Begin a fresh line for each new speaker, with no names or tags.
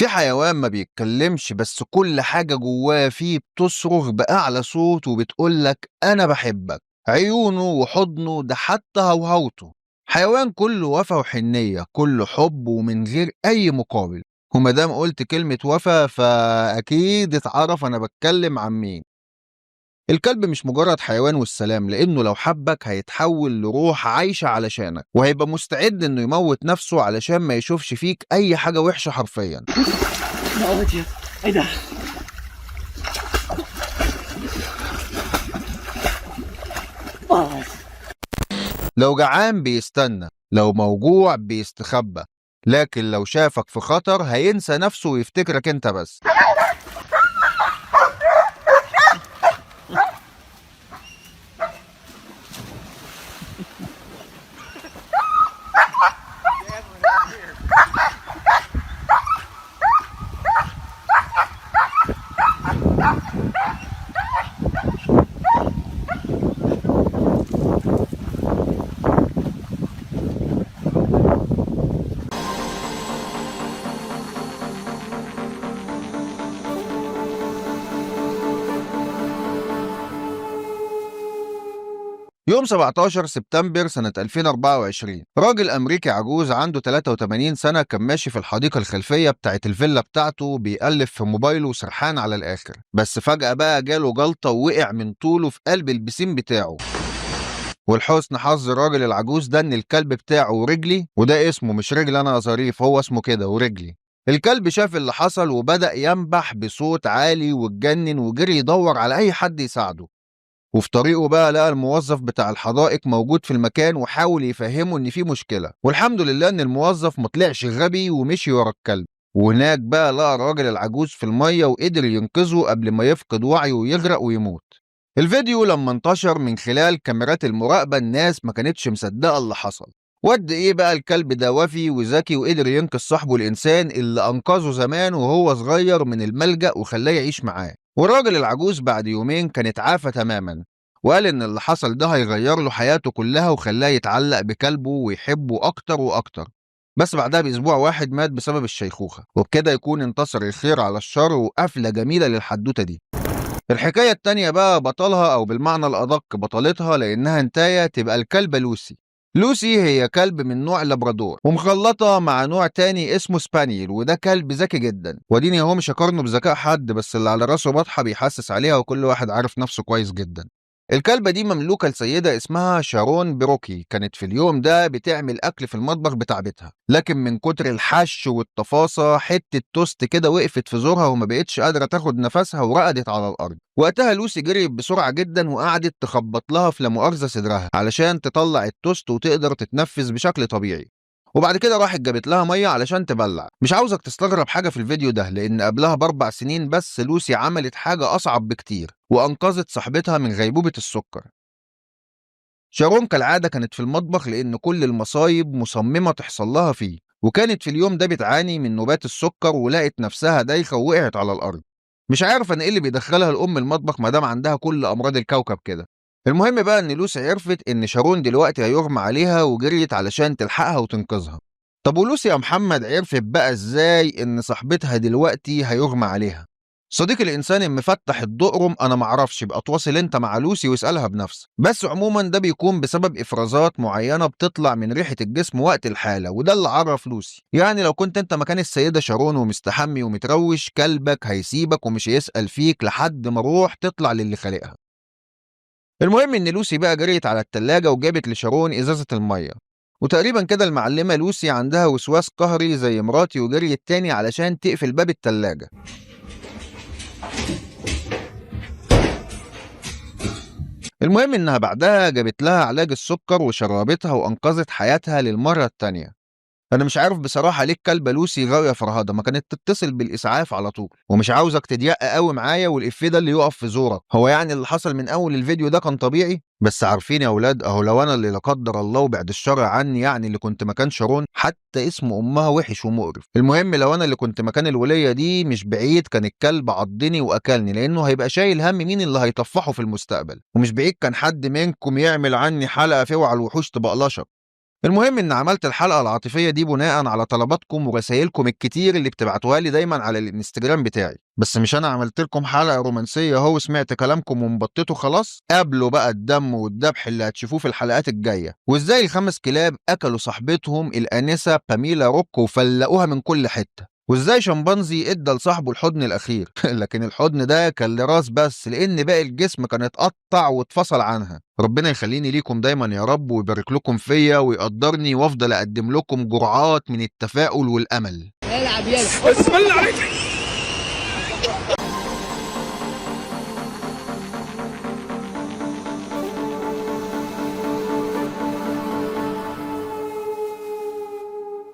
في حيوان ما بيتكلمش بس كل حاجة جواه فيه بتصرخ بأعلى صوت وبتقولك أنا بحبك. عيونه وحضنه ده حتى هوهوته. حيوان كله وفا وحنية، كله حب ومن غير أي مقابل. ومادام قلت كلمة وفا فأكيد اتعرف أنا بتكلم عن مين. الكلب مش مجرد حيوان والسلام، لأنه لو حبك هيتحول لروح عايشة علشانك، وهيبقى مستعد إنه يموت نفسه علشان ما يشوفش فيك أي حاجة وحشة حرفيا.
молодец. Айда. Молодец.
لو جعان بيستنى، لو موجوع بيستخبى، لكن لو شافك في خطر هينسى نفسه ويفتكرك انت بس. يوم 17 سبتمبر سنة 2024 راجل أمريكي عجوز عنده 83 سنة كان ماشي في الحديقة الخلفية بتاعت الفيلا بتاعته بيقلب في موبايله وسرحان على الآخر، بس فجأة بقى جاله جلطة ووقع من طوله في قلب البسين بتاعه. والحسن حظ الراجل العجوز ده إن الكلب بتاعه رجلي، وده اسمه مش رجل أنا يا ظريف، هو اسمه كده ورجلي. الكلب شاف اللي حصل وبدأ ينبح بصوت عالي واتجنن وجري يدور على أي حد يساعده. وفي طريقه بقى لقى الموظف بتاع الحدائق موجود في المكان وحاول يفهمه ان في مشكلة، والحمد لله ان الموظف مطلعش غبي ومشي ورا الكلب. وهناك بقى لقى الراجل العجوز في المية وقدر ينقذه قبل ما يفقد وعيه ويغرق ويموت. الفيديو لما انتشر من خلال كاميرات المراقبة الناس ما كانتش مصدقة اللي حصل. وقد ايه بقى الكلب ده وفي وذكي وقدر ينقذ صاحبه الانسان اللي انقذه زمان وهو صغير من الملجأ وخلاه يعيش معاه. والراجل العجوز بعد يومين كان اتعافى تماما، وقال ان اللي حصل ده هيغير له حياته كلها وخلاه يتعلق بكلبه ويحبه اكتر واكتر. بس بعدها باسبوع واحد مات بسبب الشيخوخة، وبكده يكون انتصر الخير على الشر وقفلة جميلة للحدوتة دي. الحكاية التانية بقى بطلها أو بالمعنى الأدق بطلتها لأنها انتاية تبقى الكلبة لوسي. لوسي هي كلب من نوع لابرادور ومخلطة مع نوع تاني اسمه سبانيل، وده كلب ذكي جدا، وديني هو مش هقارنه بذكاء حد، بس اللي على راسه بطحة بيحسس عليها وكل واحد عارف نفسه كويس جدا. الكلبة دي مملوكة لسيدة اسمها شارون بروكي، كانت في اليوم ده بتعمل أكل في المطبخ بتاع بيتها، لكن من كتر الحش والتفاصة حتة توست كده وقفت في زورها وما بقتش قادرة تاخد نفسها ورقدت على الأرض. وقتها لوسي جريت بسرعة جدا وقعدت تخبط لها في لا مؤاخذة صدرها علشان تطلع التوست وتقدر تتنفس بشكل طبيعي. وبعد كده راحت جابت لها ميه علشان تبلع. مش عاوزك تستغرب حاجه في الفيديو ده، لان قبلها ب4 سنين بس لوسي عملت حاجه اصعب بكتير وانقذت صاحبتها من غيبوبه السكر. شارون كالعاده كانت في المطبخ لان كل المصايب مصممه تحصل لها فيه، وكانت في اليوم ده بتعاني من نوبات السكر ولقت نفسها دايخه ووقعت على الارض. مش عارف انا ايه اللي بيدخلها الام المطبخ ما دام عندها كل امراض الكوكب كده. المهم بقى ان لوسي عرفت ان شارون دلوقتي هيغمى عليها وجريت علشان تلحقها وتنقذها. طب ولوسي يا محمد عرفت بقى ازاي ان صاحبتها دلوقتي هيغمى عليها؟ صديق الانسان المفتح الدقرم انا معرفش، بقى تواصل انت مع لوسي واسالها بنفسك، بس عموما ده بيكون بسبب افرازات معينه بتطلع من ريحه الجسم وقت الحاله، وده اللي عرف لوسي. يعني لو كنت انت مكان السيده شارون ومستحمي ومتروش، كلبك هيسيبك ومش هيسال فيك لحد ما روح تطلع للي خالقها. المهم ان لوسي بقى جريت على التلاجة وجابت لشارون ازازة المية، وتقريبا كده المعلمة لوسي عندها وسواس قهري زي مراتي وجريت تاني علشان تقفل باب التلاجة. المهم انها بعدها جابت لها علاج السكر وشربتها وانقذت حياتها للمرة التانية. انا مش عارف بصراحه ليه الكلبه لوسي غاويه فرهده، ما كانت تتصل بالاسعاف على طول. ومش عاوزك تضيق قوي معايا والافيه ده اللي يقف في زورك، هو يعني اللي حصل من اول الفيديو ده كان طبيعي؟ بس عارفين يا اولاد، اهو لو انا اللي لا قدر الله وبعد الشر عني يعني اللي كنت مكان شارون، حتى اسم امها وحش ومقرف. المهم لو انا اللي كنت مكان الوليه دي مش بعيد كان الكلب عضني واكلني، لانه هيبقى شايل هم مين اللي هيطفحه في المستقبل، ومش بعيد كان حد منكم يعمل عني حلقه في اوعى الوحوش تبقلشك. المهم ان عملت الحلقة العاطفية دي بناء على طلباتكم ورسائلكم الكتير اللي بتبعتوها لي دايما على الانستجرام بتاعي. بس مش انا عملت لكم حلقة رومانسية اهو سمعت كلامكم وانبطيتوا خلاص؟ قابلوا بقى الدم والذبح اللي هتشوفوه في الحلقات الجاية، وازاي ال5 كلاب اكلوا صاحبتهم الانسة باميلا روك وفلقوها من كل حتة، وازاي شمبانزي ادى لصاحبه الحضن الاخير لكن الحضن ده كان لراس بس لان باقي الجسم كان اتقطع واتفصل عنها. ربنا يخليني ليكم دايما يا رب ويبارك لكم فيا ويقدرني وافضل اقدم لكم جرعات من التفاؤل والامل.
العب يلا.
بسم الله عليك.